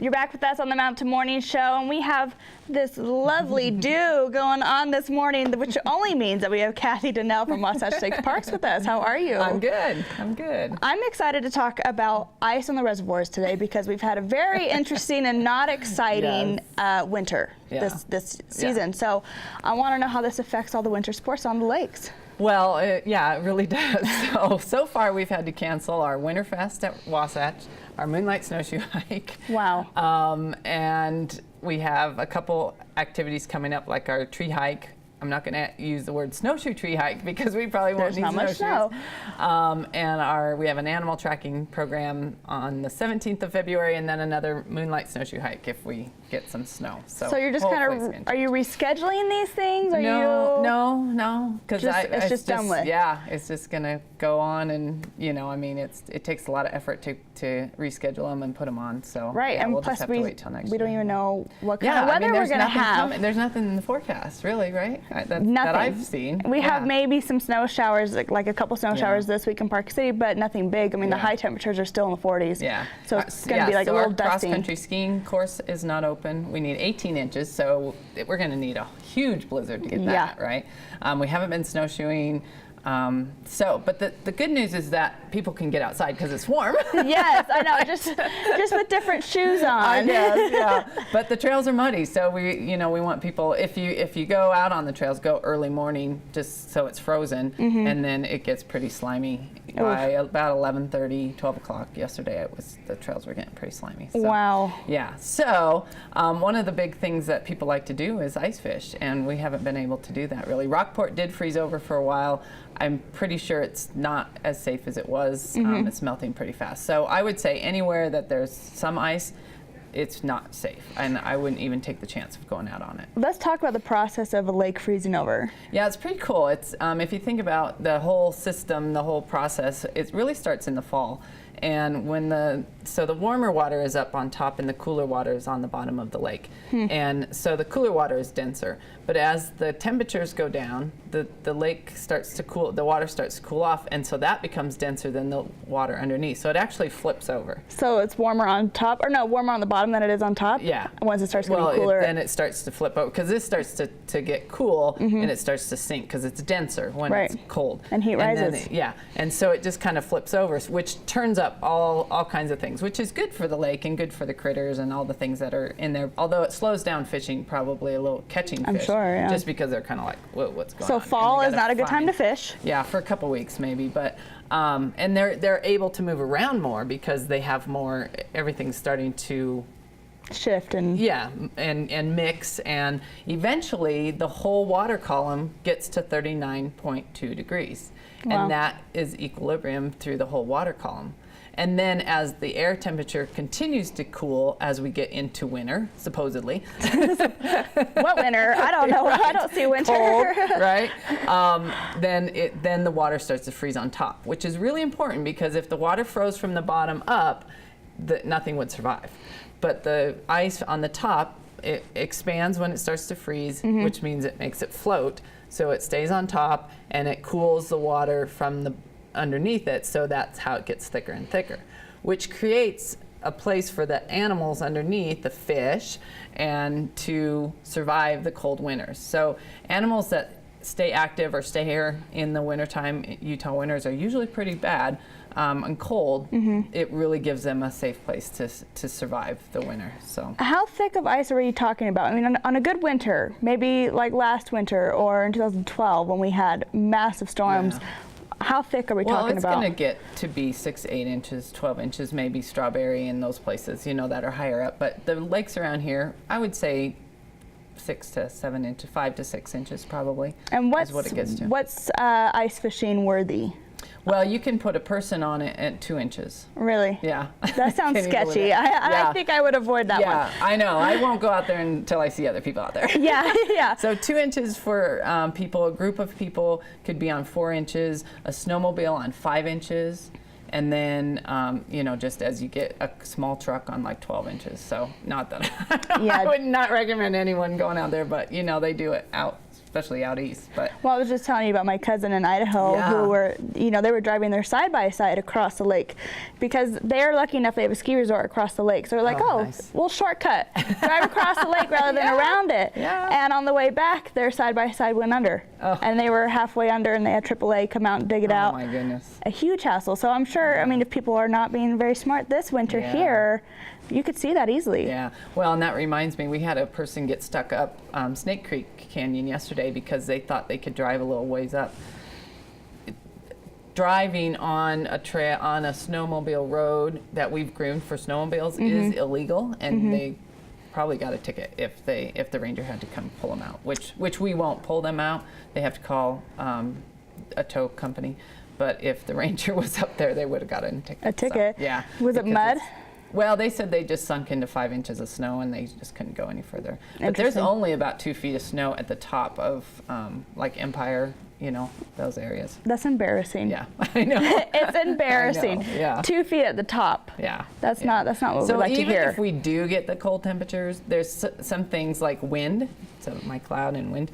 You're back with us on the Mountain Morning Show, and we have this lovely dew going on this morning, which only means that we have Kathy Donnell from Wasatch State Parks with us. How are you? I'm good. I'm good. I'm excited to talk about ice on the reservoirs today because we've had a very interesting and not exciting winter this season. So I want to know how this affects all the winter sports on the lakes. Well, yeah, it really does. So far we've had to cancel our Winterfest at Wasatch, our Moonlight Snowshoe Hike. Wow. And we have a couple activities coming up, like our tree hike. I'm not going to use the word snowshoe tree hike because we probably won't need snowshoes. Snow. And we have an animal tracking program on the 17th of February, and then another Moonlight Snowshoe Hike if we get some snow. So you're just kind of, are you rescheduling these things? No, because it's just done with. Yeah, it's just going to go on, and I mean, it takes a lot of effort to reschedule them and put them on. So right, yeah, and we'll plus just have to wait till next year. Don't even know what kind of weather we're going to have. There's nothing in the forecast, really, right? Nothing. That I've seen. We have maybe some snow showers, like a couple snow showers this week in Park City, but nothing big. I mean, the high temperatures are still in the 40s. Yeah. So it's going to be like a little dusting. Our cross-country skiing course is not open. We need 18 inches, so we're going to need a huge blizzard to get that, right? We haven't been snowshoeing. But the good news is that people can get outside because it's warm. Yes, I know. Just with different shoes on. I guess, yeah. But the trails are muddy, so we want people, if you go out on the trails, go early morning, just so it's frozen, and then it gets pretty slimy. By about 11:30, 12 o'clock yesterday, the trails were getting pretty slimy. So, wow. Yeah. So one of the big things that people like to do is ice fish, and we haven't been able to do that really. Rockport did freeze over for a while. I'm pretty sure it's not as safe as it was. It's melting pretty fast. So I would say anywhere that there's some ice, it's not safe, and I wouldn't even take the chance of going out on it. Let's talk about the process of a lake freezing over. Yeah, it's pretty cool. It's if you think about the whole system, the whole process, it really starts in the fall. And when the warmer water is up on top and the cooler water is on the bottom of the lake. And so the cooler water is denser. But as the temperatures go down, the lake starts to cool, the water starts to cool off, and so that becomes denser than the water underneath. So it actually flips over. So it's warmer on top, or no, warmer on the bottom than it is on top? Yeah. Once it starts getting cooler? Then it starts to flip over, because this starts to get cool, and it starts to sink, because it's denser when it's cold. And heat rises. And so it just kind of flips over, which turns up all kinds of things, which is good for the lake and good for the critters and all the things that are in there. Although it slows down fishing, probably a little catching fish. I'm sure, yeah. Just because they're kind of like, whoa, what's going on? So fall is not a good time to fish. Yeah, for a couple weeks maybe, but and they're able to move around more because they have more. Everything's starting to shift and and mix, and eventually the whole water column gets to 39.2 degrees, and that is equilibrium through the whole water column. And then as the air temperature continues to cool as we get into winter, supposedly. What winter? I don't know. Right. I don't see winter. Cold, right? Then the water starts to freeze on top, which is really important, because if the water froze from the bottom up, nothing would survive. But the ice on the top, it expands when it starts to freeze, which means it makes it float. So it stays on top, and it cools the water from the underneath it, so that's how it gets thicker and thicker, which creates a place for the animals underneath, the fish, and to survive the cold winters. So animals that stay active or stay here in the wintertime, Utah winters are usually pretty bad and cold. It really gives them a safe place to survive the winter. So how thick of ice are we talking about? I mean, on a good winter, maybe like last winter or in 2012 when we had massive storms, how thick are we talking about? Well, it's going to get to be 6, 8 inches, 12 inches, maybe Strawberry in those places, that are higher up. But the lakes around here, I would say 6 to 7 inches, 5 to 6 inches probably. And is what it gets to. What's ice fishing worthy? Well, you can put a person on it at 2 inches. Really? Yeah. That sounds sketchy. I think I would avoid that one. Yeah, I know. I won't go out there until I see other people out there. Yeah. So 2 inches for people. A group of people could be on 4 inches. A snowmobile on 5 inches. And then, just as you get a small truck on like 12 inches. So not that I would not recommend anyone going out there, but they do it out especially out east. But Well, I was just telling you about my cousin in Idaho Yeah. who were, they were driving their side-by-side across the lake because they're lucky enough they have a ski resort across the lake. So they're like, Nice. we'll shortcut, drive across the lake rather than around it. Yeah. And on the way back, their side-by-side went under. Oh. And they were halfway under and they had AAA come out and dig it oh out. my goodness. A huge hassle. So I'm sure, I mean, if people are not being very smart this winter Yeah. here, you could see that easily. Yeah, well, and that reminds me, we had a person get stuck up Snake Creek Canyon yesterday because they thought they could drive a little ways up. Driving on a snowmobile road that we've groomed for snowmobiles is illegal, and they probably got a ticket if the ranger had to come pull them out, which we won't pull them out. They have to call a tow company. But if the ranger was up there, they would have gotten a ticket. A ticket? So, yeah. Was it because mud? Well, they said they just sunk into 5 inches of snow and they just couldn't go any further. But there's Interesting. only about 2 feet of snow at the top of like Empire, those areas. That's embarrassing. Yeah, I know. It's embarrassing. I know, yeah. 2 feet at the top. Yeah. That's yeah. not what So we'd like to even hear. if we do get the cold temperatures, there's some things like wind, so my cloud and wind,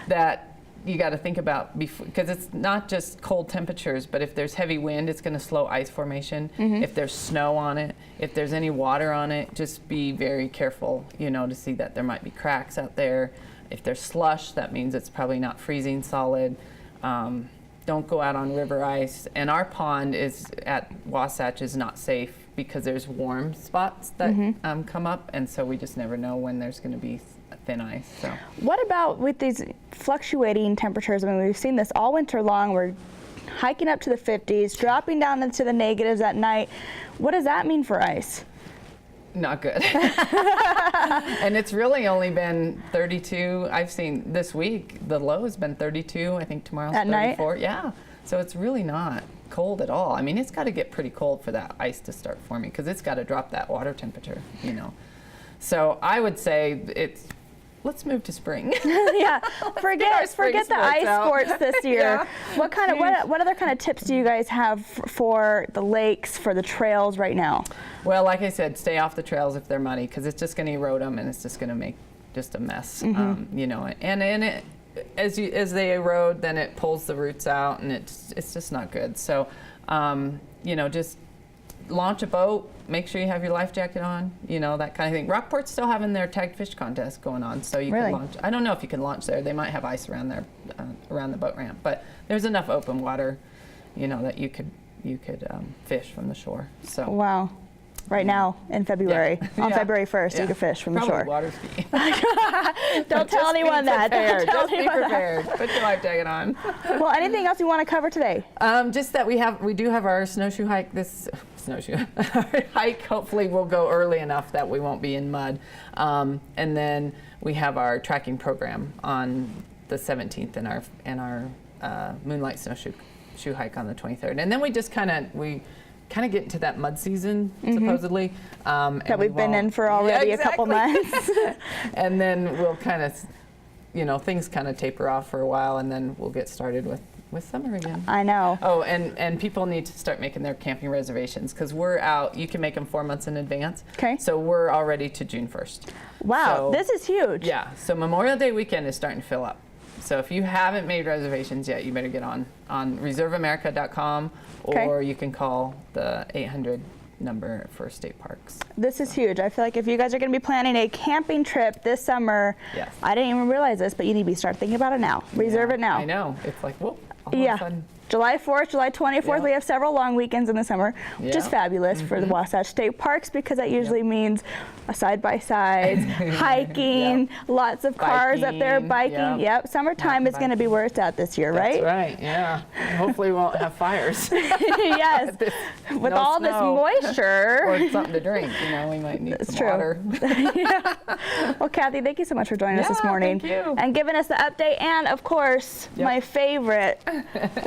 that you got to think about because it's not just cold temperatures, but if there's heavy wind, it's going to slow ice formation. If there's snow on it, if there's any water on it, just be very careful, to see that there might be cracks out there. If there's slush, that means it's probably not freezing solid. Don't go out on river ice. And our pond at Wasatch is not safe because there's warm spots that come up, and so we just never know when there's going to be thin ice. So. What about with these fluctuating temperatures? I mean, we've seen this all winter long. We're hiking up to the 50s, dropping down into the negatives at night. What does that mean for ice? Not good. And it's really only been 32. I've seen this week, the low has been 32. I think tomorrow's At 34. night? Yeah. So it's really not cold at all. I mean, it's got to get pretty cold for that ice to start forming because it's got to drop that water temperature, So I would say let's move to spring. Yeah, forget the sports ice out. sports this year. Yeah. What other kind of tips do you guys have for the lakes, for the trails right now? Well, like I said, stay off the trails if they're muddy because it's just going to erode them and it's just going to make just a mess. And as they erode, then it pulls the roots out and it's just not good. So, just launch a boat, make sure you have your life jacket on, that kind of thing. Rockport's still having their tagged fish contest going on, so you Really? can launch. I don't know if you can launch there. They might have ice around there, around the boat ramp, but there's enough open water, that you could fish from the shore. So. Wow. Right now in February, on Yeah. February 1st, Yeah. you can fish from Probably the shore. water ski. Don't tell Just be anyone that. Don't prepared. tell Just be anyone that. prepared. Put your life jacket on. Well, anything else you want to cover today? Just that we do have our snowshoe hike our hike hopefully will go early enough that we won't be in mud. And then we have our tracking program on the 17th and our Moonlight Snowshoe hike on the 23rd. And then we just kind of get into that mud season, supposedly. That we've been in for already a couple months. And then we'll kind of, things kind of taper off for a while, and then we'll get started with summer again. I know. Oh, and people need to start making their camping reservations because we're out. You can make them 4 months in advance. Okay. So we're already to June 1st. Wow, So- this is huge. Yeah. So Memorial Day weekend is starting to fill up. So if you haven't made reservations yet, you better get on reserveamerica.com, or Okay. you can call the 800 number for state parks. This is huge. I feel like if you guys are going to be planning a camping trip this summer, Yes. I didn't even realize this, but you need to start thinking about it now. Reserve Yeah, it now. I know. It's like, whoa. All of a Yeah. sudden. July 4th, July 24th, Yeah. we have several long weekends in the summer, which is Yeah. fabulous for the Wasatch State Parks because that usually means a side-by-sides, hiking, lots of cars up there, biking. Biking, Yep, summertime is going to be where it's at this year, right? That's right, yeah. Hopefully we won't have fires. Yes, with No all this snow. moisture. Or something to drink, we might need It's some true. water. Well, Kathy, thank you so much for joining us this Yeah, morning. thank you. And giving us the update. And, of course, Yep. my favorite,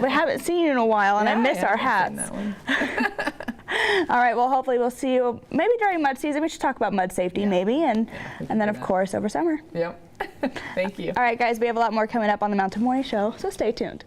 we haven't seen you in a while, and I Yeah, miss our haven't hats. seen that one. All right, well, hopefully we'll see you maybe during mud season. We should talk about mud safety maybe, and then, do of that. course, over summer. Yep. Thank you. All right, guys, we have a lot more coming up on the Mountain Morning Show, so stay tuned.